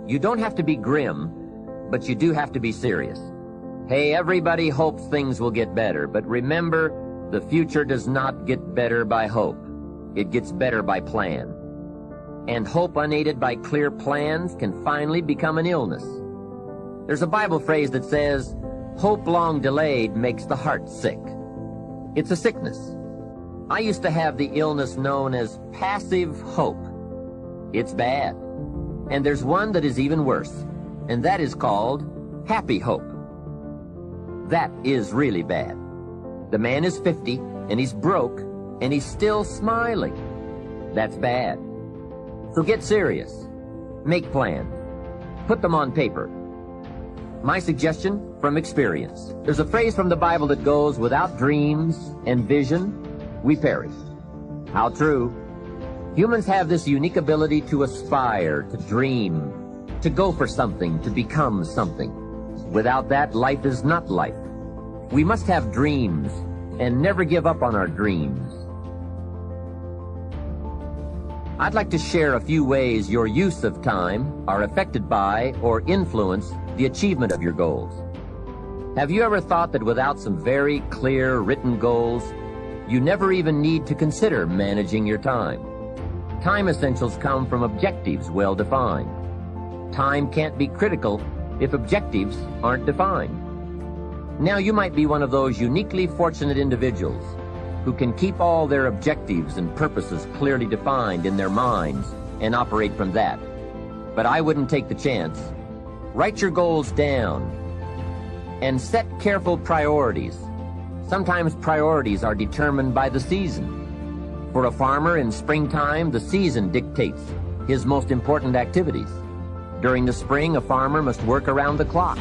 You don't have to be grim, but you do have to be serious. Hey, everybody hopes things will get better, but remember, the future does not get better by hope. It gets better by plan. And hope unaided by clear plans can finally become an illness. There's a Bible phrase that says, hope long delayed makes the heart sick. It's a sickness. I used to have the illness known as passive hope. It's bad. And there's one that is even worse, and that is called happy hope. That is really bad. The man is 50, and he's broke, and he's still smiling. That's bad. So get serious. Make plans. Put them on paper. My suggestion from experience. There's a phrase from the Bible that goes, without dreams and vision, we perish. How true. Humans have this unique ability to aspire, to dream, to go for something, to become something. Without that, life is not life. We must have dreams and never give up on our dreams. I'd like to share a few ways your use of time are affected by or influence the achievement of your goals. Have you ever thought that without some very clear written goals, you never even need to consider managing your time? Time essentials come from objectives well defined. Time can't be critical if objectives aren't defined. Now you might be one of those uniquely fortunate individuals who can keep all their objectives and purposes clearly defined in their minds and operate from that. But I wouldn't take the chance. Write your goals down and set careful priorities. Sometimes priorities are determined by the season. For a farmer in springtime, the season dictates his most important activities. During the spring, a farmer must work around the clock,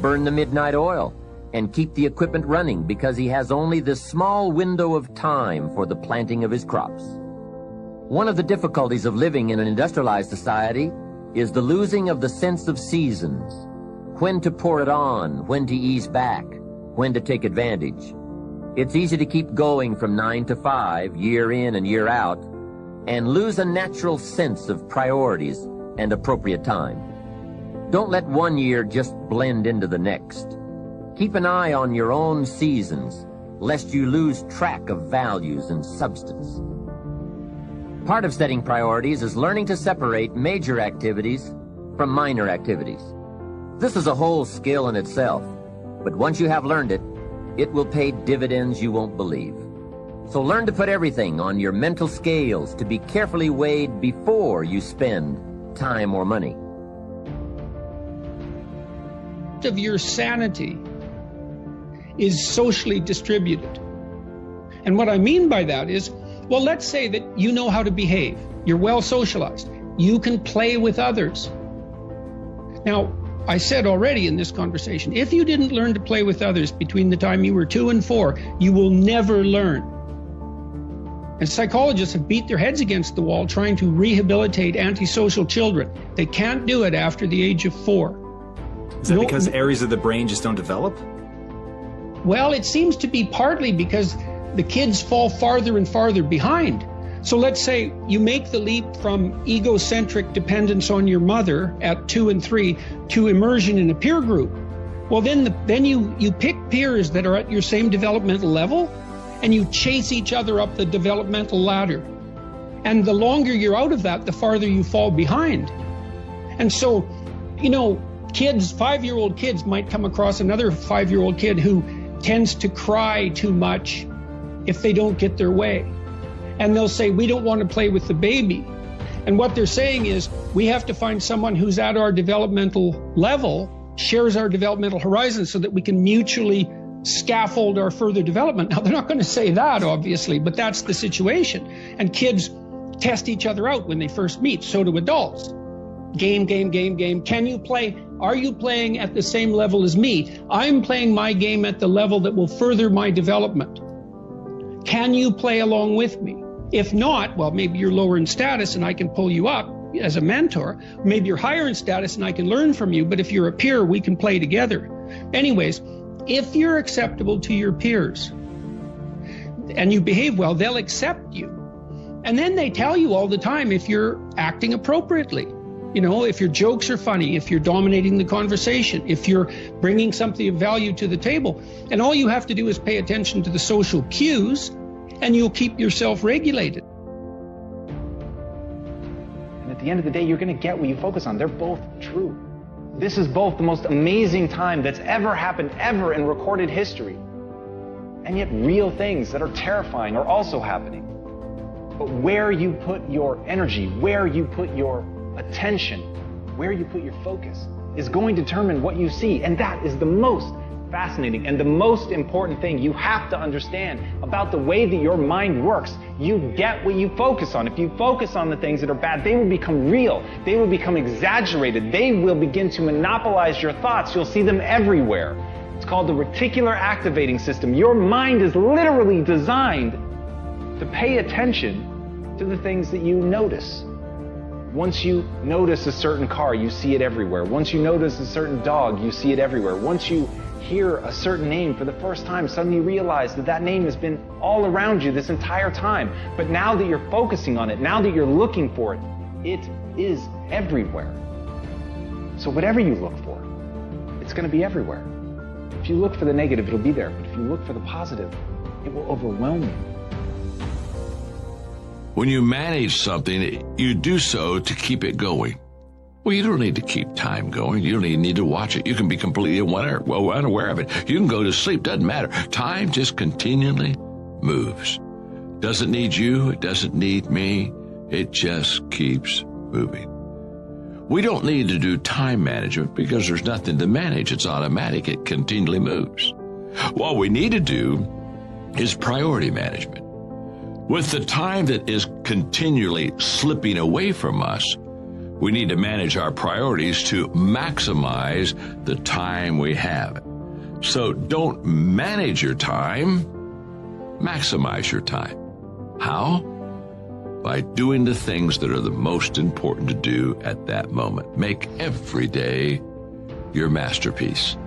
burn the midnight oil, and keep the equipment running because he has only this small window of time for the planting of his crops. One of the difficulties of living in an industrialized society is the losing of the sense of seasons. When to pour it on, when to ease back, when to take advantage. It's easy to keep going from 9 to 5, year in and year out, and lose a natural sense of priorities and appropriate time. Don't let one year just blend into the next. Keep an eye on your own seasons, lest you lose track of values and substance. Part of setting priorities is learning to separate major activities from minor activities. This is a whole skill in itself, but once you have learned it, it will pay dividends you won't believe. So learn to put everything on your mental scales to be carefully weighed before you spend time or money. Of your sanity is socially distributed. And what I mean by that is, well, let's say that you know how to behave. You're well socialized. You can play with others. Now, I said already in this conversation, if you didn't learn to play with others between the time you were 2 and 4, you will never learn. And psychologists have beat their heads against the wall trying to rehabilitate antisocial children. They can't do it after the age of 4. Is that because areas of the brain just don't develop? Well, it seems to be partly because the kids fall farther and farther behind. So let's say you make the leap from egocentric dependence on your mother at 2 and 3 to immersion in a peer group. Well, then you pick peers that are at your same developmental level, and you chase each other up the developmental ladder. And the longer you're out of that, the farther you fall behind. And so, you know, kids, 5-year-old kids might come across another 5-year-old kid who tends to cry too much if they don't get their way. And they'll say, we don't want to play with the baby. And what they're saying is, we have to find someone who's at our developmental level, shares our developmental horizon, so that we can mutually scaffold our further development. Now, they're not going to say that, obviously, but that's the situation. And kids test each other out when they first meet. So do adults. Game. Can you play? Are you playing at the same level as me? I'm playing my game at the level that will further my development. Can you play along with me? If not, well, maybe you're lower in status and I can pull you up as a mentor. Maybe you're higher in status and I can learn from you. But if you're a peer, we can play together. Anyways, if you're acceptable to your peers and you behave well, they'll accept you. And then they tell you all the time if you're acting appropriately. You know, if your jokes are funny, if you're dominating the conversation, if you're bringing something of value to the table. And all you have to do is pay attention to the social cues, and you'll keep yourself regulated. And at the end of the day, you're going to get what you focus on. They're both true. This is both the most amazing time that's ever happened, ever in recorded history. And yet real things that are terrifying are also happening. But where you put your energy, where you put your attention, where you put your focus is going to determine what you see. And that is the most fascinating and the most important thing you have to understand about the way that your mind works. You get what you focus on. If you focus on the things that are bad, they will become real. They will become exaggerated. They will begin to monopolize your thoughts. You'll see them everywhere. It's called the reticular activating system. Your mind is literally designed to pay attention to the things that you notice. Once you notice a certain car, you see it everywhere. Once you notice a certain dog, you see it everywhere. Once you hear a certain name for the first time, suddenly you realize that that name has been all around you this entire time. But now that you're focusing on it, now that you're looking for it, it is everywhere. So whatever you look for, it's going to be everywhere. If you look for the negative, it'll be there. But if you look for the positive, it will overwhelm you. When you manage something, you do so to keep it going. Well, you don't need to keep time going. You don't even need to watch it. You can be completely unaware of it. You can go to sleep. Doesn't matter. Time just continually moves. Doesn't need you. It doesn't need me. It just keeps moving. We don't need to do time management because there's nothing to manage. It's automatic. It continually moves. What we need to do is priority management. With the time that is continually slipping away from us, we need to manage our priorities to maximize the time we have. So don't manage your time, maximize your time. How? By doing the things that are the most important to do at that moment. Make every day your masterpiece.